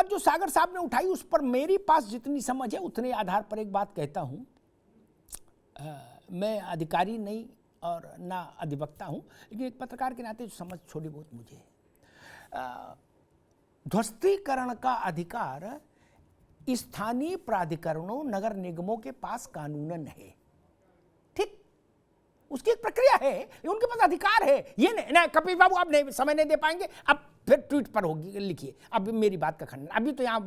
बात जो सागर साहब ने उठाई उस पर मेरी पास जितनी समझ है उतने आधार पर एक बात कहता हूं। मैं अधिकारी नहीं और ना अधिवक्ता हूं, लेकिन एक पत्रकार के नाते जो समझ थोड़ी बहुत मुझे है। ध्वस्तीकरण का अधिकार स्थानीय प्राधिकरणों, नगर निगमों के पास कानूनन है, ठीक, उसकी एक प्रक्रिया है, उनके पास अधिकार है। ये नहीं कपिल बाबू आप नहीं समय नहीं दे पाएंगे, अब फिर ट्वीट पर होगी, लिखिए, अब मेरी बात का खंडन, अभी तो यहाँ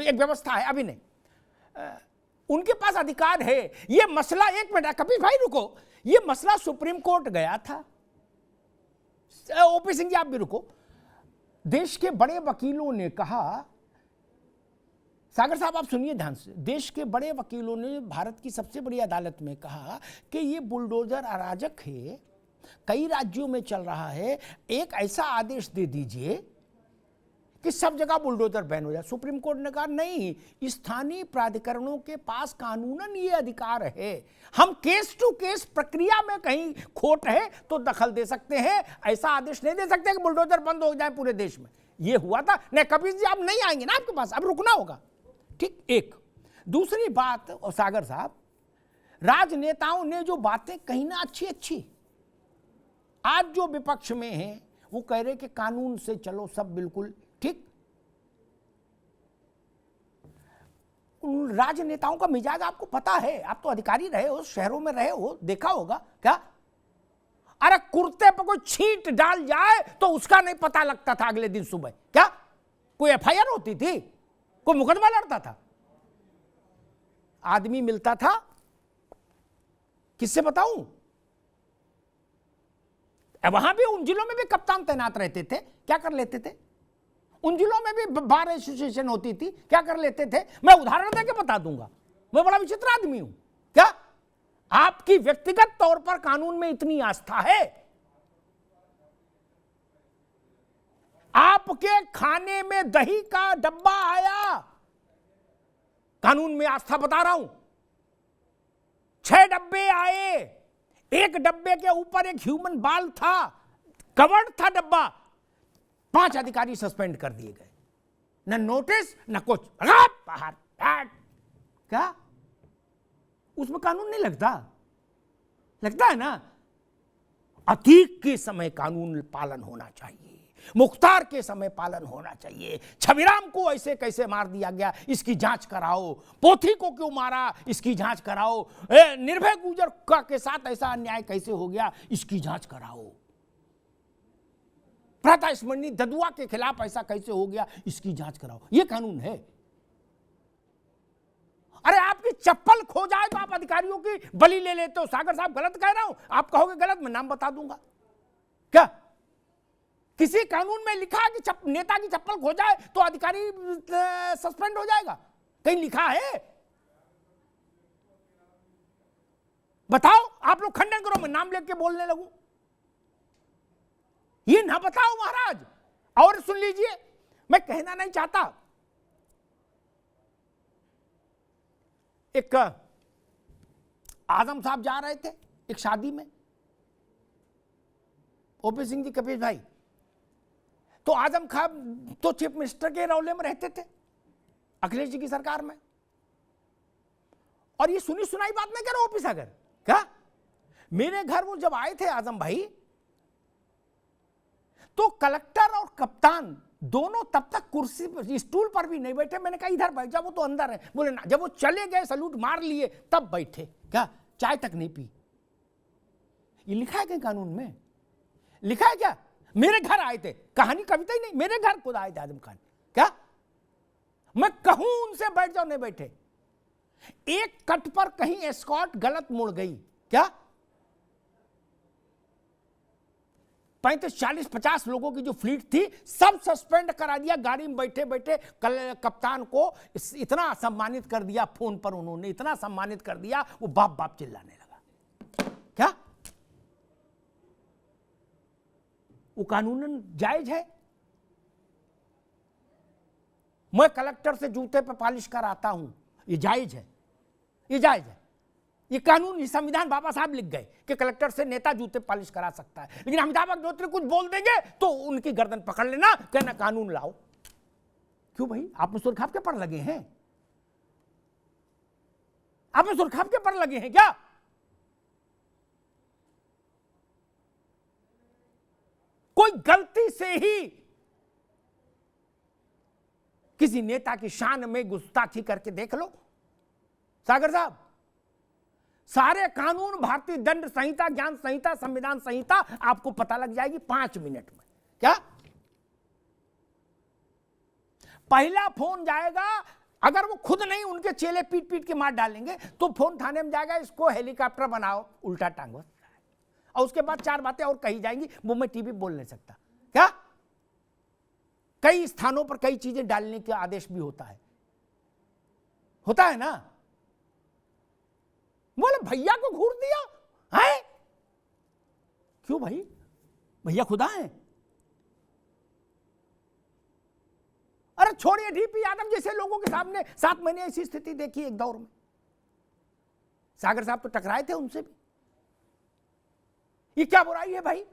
एक व्यवस्था है, अभी नहीं। उनके पास अधिकार है। ये मसला, एक मिनट कपिल भाई रुको, ये मसला सुप्रीम कोर्ट गया था। ओपी सिंह जी आप भी रुको। देश के बड़े वकीलों ने कहा, सागर साहब आप सुनिए ध्यान से, देश के बड़े वकीलों ने भारत की सबसे बड़ी अदालत में कहा कि ये बुलडोजर अराजक है, कई राज्यों में चल रहा है, एक ऐसा आदेश दे दीजिए कि सब जगह बुलडोजर बैन हो जाए। सुप्रीम कोर्ट ने कहा नहीं, स्थानीय प्राधिकरणों के पास कानूनन ये अधिकार है, हम केस टू केस प्रक्रिया में कहीं खोट है तो दखल दे सकते हैं, ऐसा आदेश नहीं दे सकते कि बुलडोजर बंद हो जाए पूरे देश में। ये हुआ था। नहीं कपिल जी आप नहीं आएंगे ना, आपके पास अब रुकना होगा, ठीक। एक दूसरी बात, और सागर साहब, राजनेताओं ने जो बातें कही ना अच्छी अच्छी, आज जो विपक्ष में है वो कह रहे कि कानून से चलो, सब बिल्कुल ठीक। उन राजनेताओं का मिजाज आपको पता है, आप तो अधिकारी रहे हो, शहरों में रहे हो, देखा होगा क्या। अरे कुर्ते पर कोई छींट डाल जाए तो उसका नहीं पता लगता था अगले दिन सुबह, क्या कोई एफआईआर होती थी, कोई मुकदमा लड़ता था? आदमी मिलता था, किससे बताऊं, वहां भी उन जिलों में भी कप्तान तैनात रहते थे, क्या कर लेते थे? उन जिलों में भी बार एसोसिएशन होती थी, क्या कर लेते थे? मैं उदाहरण देके बता दूंगा, मैं बड़ा विचित्र आदमी हूं क्या? आपकी व्यक्तिगत तौर पर कानून में इतनी आस्था है, आपके खाने में दही का डब्बा आया, कानून में आस्था बता रहा हूं, 6 डब्बे आए, एक डब्बे के ऊपर एक ह्यूमन बाल था, कवर्ड था डब्बा, 5 अधिकारी सस्पेंड कर दिए गए, न नोटिस न कुछ, बाहर क्या? उसमें कानून नहीं लगता? लगता है ना। अतीक के समय कानून पालन होना चाहिए, मुख्तार के समय पालन होना चाहिए। छविराम को ऐसे कैसे मार दिया गया, इसकी जांच कराओ। पोथी को क्यों मारा, इसकी जांच कराओ। निर्भय गुर्जर के साथ ऐसा अन्याय कैसे हो गया, इसकी जांच कराओ। प्रातः स्मरणीय ददुआ के खिलाफ ऐसा कैसे हो गया, इसकी जांच कराओ। यह कानून है। अरे आपकी चप्पल खो जाए तो आप अधिकारियों की बलि ले लेते हो। सागर साहब गलत कह रहा हूं, आप कहोगे गलत, मैं नाम बता दूंगा। क्या किसी कानून में लिखा है कि नेता की चप्पल खो जाए तो अधिकारी सस्पेंड हो जाएगा? कहीं लिखा है? बताओ, आप लोग खंडन करो, मैं नाम लेके बोलने लगूं। ये ना बताओ महाराज। और सुन लीजिए, मैं कहना नहीं चाहता, एक आजम साहब जा रहे थे एक शादी में, ओपी सिंह जी, कपिल भाई, तो आजम खान तो चीफ मिनिस्टर के रौले में रहते थे अखिलेश जी की सरकार में, और ये सुनी सुनाई बात नहीं कर रहा ओपी सागर, क्या मेरे घर वो जब आए थे आजम भाई, तो कलेक्टर और कप्तान दोनों तब तक कुर्सी पर, स्टूल पर भी नहीं बैठे। मैंने कहा इधर बैठ जा, वो तो अंदर है। बोले ना, जब वो चले गए, सलूट मार लिए, तब बैठे, क्या चाय तक नहीं पी। ये लिखा है कहीं कानून में? लिखा है क्या? मेरे घर आए थे, कहानी कविता ही नहीं, मेरे घर खुद आए थे आजम खान, क्या मैं कहूं उनसे बैठ जाओ, नहीं बैठे। एक कट पर कहीं एस्कॉर्ट गलत मुड़ गई, क्या 35, 40, 50 लोगों की जो फ्लीट थी, सब सस्पेंड करा दिया। गाड़ी में बैठे बैठे कप्तान को इतना सम्मानित कर दिया, फोन पर उन्होंने इतना सम्मानित कर दिया, वो बाप बाप चिल्लाने लगा। क्या वो कानूनन जायज है? मैं कलेक्टर से जूते पे पॉलिश कर आता हूं, ये जायज है? ये जायज है? ये कानून, ये संविधान बाबा साहब लिख गए कि कलेक्टर से नेता जूते पॉलिश करा सकता है, लेकिन अमिताभ अग्निहोत्री कुछ बोल देंगे तो उनकी गर्दन पकड़ लेना, कहना कानून लाओ। क्यों भाई, आप में सुरखाप के पर लगे हैं? आप में सुरखाप के पर लगे हैं क्या? कोई गलती से ही किसी नेता की शान में गुस्ताखी करके देख लो सागर साहब, सारे कानून, भारतीय दंड संहिता, ज्ञान संहिता, संविधान संहिता आपको पता लग जाएगी 5 मिनट में। क्या पहला फोन जाएगा, अगर वो खुद नहीं उनके चेले पीट पीट के मार डालेंगे तो फोन थाने में जाएगा, इसको हेलीकॉप्टर बनाओ, उल्टा टांगो, और उसके बाद 4 बातें और कही जाएंगी, वो मैं टीवी बोल नहीं सकता। क्या कई स्थानों पर कई चीजें डालने का आदेश भी होता है ना। बोले भैया को घूर दिया है, क्यों भाई, भैया खुदा है? अरे छोड़िए, डीपी यादव जैसे लोगों के सामने 7 महीने ऐसी स्थिति देखी एक दौर में। सागर साहब तो टकराए थे उनसे भी, ये क्या बुराई है भाई?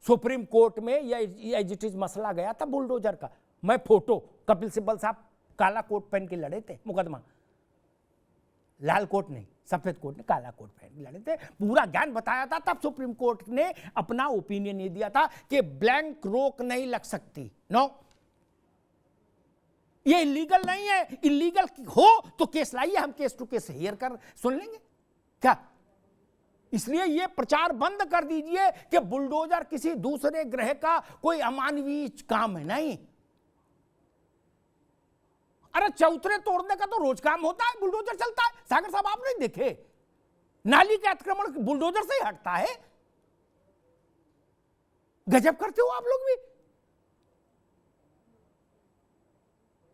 सुप्रीम कोर्ट में ये एज इट इज मसला गया था बुलडोजर का, मैं फोटो, कपिल सिब्बल साहब काला कोट पहन के लड़े थे मुकदमा, लाल कोट नहीं, सफेद कोट ने काला कोट पहन के लड़े थे, पूरा ज्ञान बताया था। तब सुप्रीम कोर्ट ने अपना ओपिनियन ये दिया था कि ब्लैंक रोक नहीं लग सकती, नो, ये इलीगल नहीं है, इलीगल हो तो केस लाइए, हम केस टू केस हियर कर सुन लेंगे क्या। इसलिए ये प्रचार बंद कर दीजिए कि बुलडोजर किसी दूसरे ग्रह का कोई अमानवीय काम है, नहीं। अरे चौतरे तोड़ने का तो रोज काम होता है, बुलडोजर चलता है। सागर साहब आप नहीं देखे, नाली के अतिक्रमण बुलडोजर से ही हटता है। गजब करते हो आप लोग भी।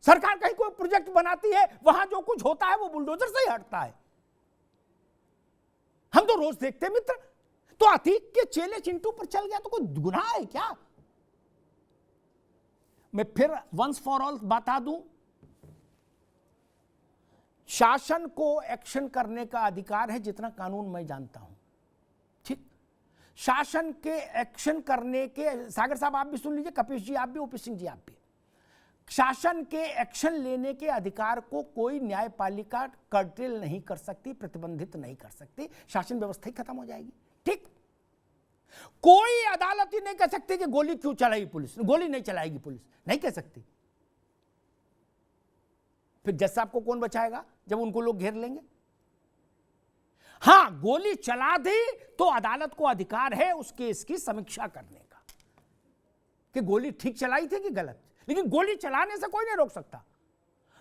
सरकार कहीं कोई प्रोजेक्ट बनाती है, वहां जो कुछ होता है वो बुलडोजर से ही हटता है। हम तो रोज देखते हैं मित्र। तो अतीक के चेले चिंटू पर चल गया तो कोई गुनाह है क्या? मैं फिर वंस फॉर ऑल बता दूं, शासन को एक्शन करने का अधिकार है जितना कानून मैं जानता हूं, ठीक। शासन के एक्शन करने के, सागर साहब आप भी सुन लीजिए, कपिश जी आप भी, ओपी सिंह जी आप भी, शासन के एक्शन लेने के अधिकार को कोई न्यायपालिका कर्टेल नहीं कर सकती, प्रतिबंधित नहीं कर सकती, शासन व्यवस्था ही खत्म हो जाएगी, ठीक। कोई अदालत ही नहीं कह सकती कि गोली क्यों चलाई पुलिस, गोली नहीं चलाएगी पुलिस, नहीं कह सकती। फिर जज साहब को कौन बचाएगा जब उनको लोग घेर लेंगे? हां, गोली चला दी तो अदालत को अधिकार है उस केस की समीक्षा करने का कि गोली ठीक चलाई थी कि गलत, लेकिन गोली चलाने से कोई नहीं रोक सकता।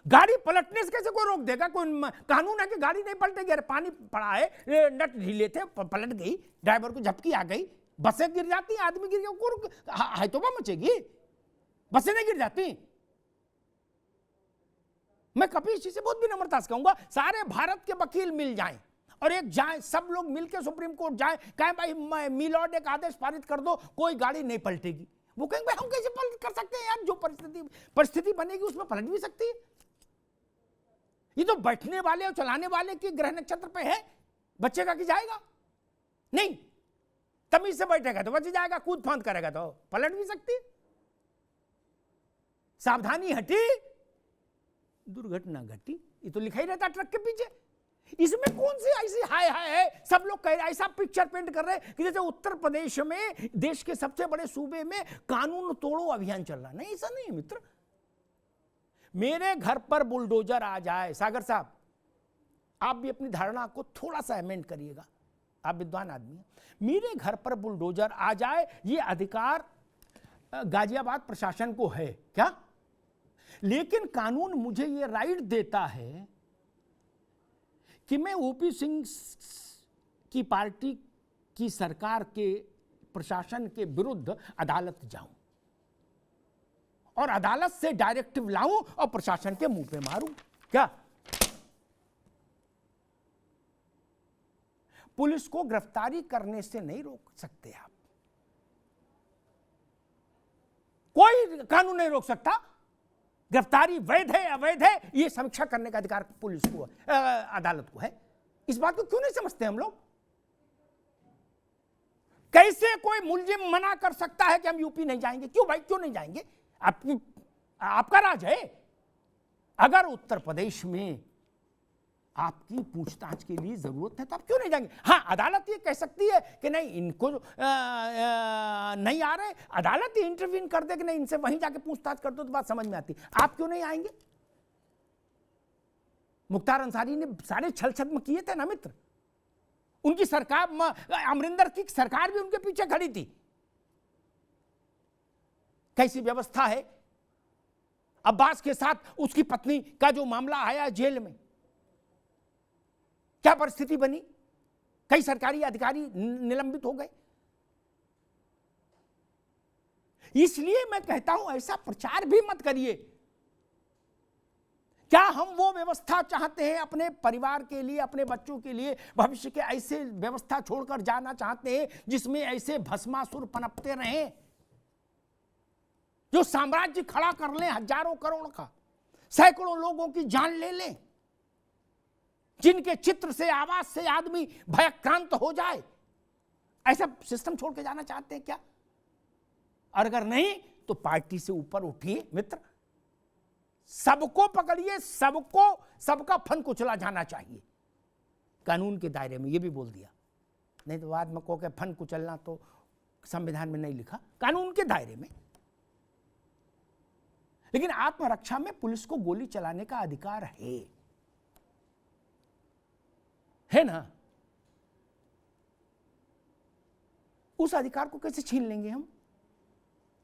गाड़ी पलटने से कैसे कोई रोक देगा? कोई कानून है कि गाड़ी नहीं पलटेगी? अरे पानी पड़ा है, नट ढीले थे, पलट गई, ड्राइवर को झपकी आ गई, बसें गिर जाती, आदमी गिर गया, हाय तौबा मचेगी, बसें नहीं गिर जाती। मैं कपिश जी से बहुत विनम्रता से कहूंगा, सारे भारत के वकील मिल जाएं और एक जाएं, सब लोग मिलकर सुप्रीम कोर्ट जाएं, कहें भाई मिलॉर्ड एक आदेश पारित कर दो, कोई गाड़ी नहीं पलटेगी। वो कहेंगे भाई हम कैसे पलट कर सकते हैं यार, जो परिस्थिति बनेगी उसमें पलट भी सकती है। ये तो बैठने वाले और चलाने वाले के ग्रह नक्षत्र पे है, बच्चेगा कि जाएगा नहीं, तमीज से बैठेगा तो बच जाएगा, कूद फांद करेगा तो पलट भी सकती है। सावधानी हटी दुर्घटना घटी, ये तो लिखा ही रहता ट्रक के पीछे। इसमें कौन सी ऐसी हाय हाय है? सब लोग कह रहे, ऐसा पिक्चर पेंट कर रहे हैं कि जैसे उत्तर प्रदेश में, देश के सबसे बड़े सूबे में कानून तोड़ो अभियान चल रहा। नहीं, ऐसा नहीं है मित्र। मेरे घर पर बुलडोजर आ जाए, सागर साहब आप भी अपनी धारणा को थोड़ा सा अमेंड करिएगा, आप विद्वान आदमी हैं। मेरे घर पर बुलडोजर आ जाए, ये अधिकार गाजियाबाद प्रशासन को है क्या? लेकिन कानून मुझे ये राइट देता है कि मैं ओपी सिंह की पार्टी की सरकार के प्रशासन के विरुद्ध अदालत जाऊं और अदालत से डायरेक्टिव लाऊं और प्रशासन के मुंह पे मारूं क्या? पुलिस को गिरफ्तारी करने से नहीं रोक सकते आप, कोई कानून नहीं रोक सकता। गिरफ्तारी वैध है अवैध है, यह समीक्षा करने का अधिकार पुलिस को, अदालत को है। इस बात को क्यों नहीं समझते हम लोग? कैसे कोई मुलजिम मना कर सकता है कि हम यूपी नहीं जाएंगे? क्यों भाई, क्यों नहीं जाएंगे? आपका राज है। अगर उत्तर प्रदेश में आपकी पूछताछ के लिए जरूरत है तो आप क्यों नहीं जाएंगे? हाँ, अदालत ये कह सकती है कि नहीं इनको नहीं आ रहे, अदालत ये इंटरवीन कर दे कि नहीं इनसे वहीं जाके पूछताछ कर दो, तो बात समझ में आती। आप क्यों नहीं आएंगे? मुख्तार अंसारी ने सारे छल छद्म किए थे ना मित्र, उनकी सरकार, अमरिंदर की सरकार भी उनके पीछे खड़ी थी। कैसी व्यवस्था है? अब्बास के साथ उसकी पत्नी का जो मामला आया जेल में, क्या परिस्थिति बनी? कई सरकारी अधिकारी निलंबित हो गए। इसलिए मैं कहता हूं ऐसा प्रचार भी मत करिए। क्या हम वो व्यवस्था चाहते हैं अपने परिवार के लिए, अपने बच्चों के लिए? भविष्य के ऐसे व्यवस्था छोड़कर जाना चाहते हैं जिसमें ऐसे भस्मासुर पनपते रहें, जो साम्राज्य खड़ा कर लें हजारों करोड़ का, सैकड़ों लोगों की जान ले लें, जिनके चित्र से, आवाज से आदमी भयक्रांत हो जाए? ऐसा सिस्टम छोड़ के जाना चाहते हैं क्या? और अगर नहीं तो पार्टी से ऊपर उठिए मित्र, सबको पकड़िए, सबका फन कुचला जाना चाहिए कानून के दायरे में। ये भी बोल दिया, नहीं तो बाद में कहो के फन कुचलना तो संविधान में नहीं लिखा, कानून के दायरे में। लेकिन आत्मरक्षा में पुलिस को गोली चलाने का अधिकार है ना? उस अधिकार को कैसे छीन लेंगे हम?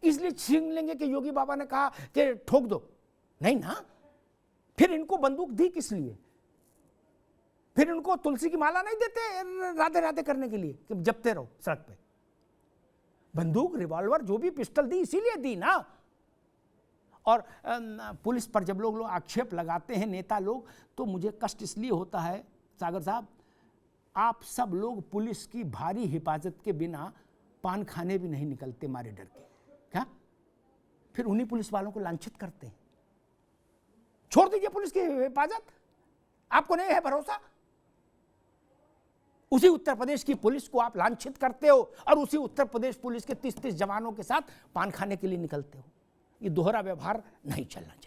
इसलिए छीन लेंगे कि योगी बाबा ने कहा कि ठोक दो, नहीं ना। फिर इनको बंदूक दी किस लिए? फिर इनको तुलसी की माला नहीं देते राधे राधे करने के लिए कि जपते रहो सड़क पे? बंदूक, रिवॉल्वर, जो भी पिस्टल दी इसीलिए दी ना। और पुलिस पर जब लोग आक्षेप लगाते हैं नेता लोग, तो मुझे कष्ट इसलिए होता है सागर साहब, आप सब लोग पुलिस की भारी हिफाजत के बिना पान खाने भी नहीं निकलते मारे डर के। क्या? फिर उन्हीं पुलिस वालों को लांछित करते हैं। छोड़ दीजिए पुलिस की हिफाजत, आपको नहीं है भरोसा? उसी उत्तर प्रदेश की पुलिस को आप लांछित करते हो और उसी उत्तर प्रदेश पुलिस के 30-30 जवानों के साथ पान खाने के लिए निकलते हो। ये दोहरा व्यवहार नहीं चलना चाहिए।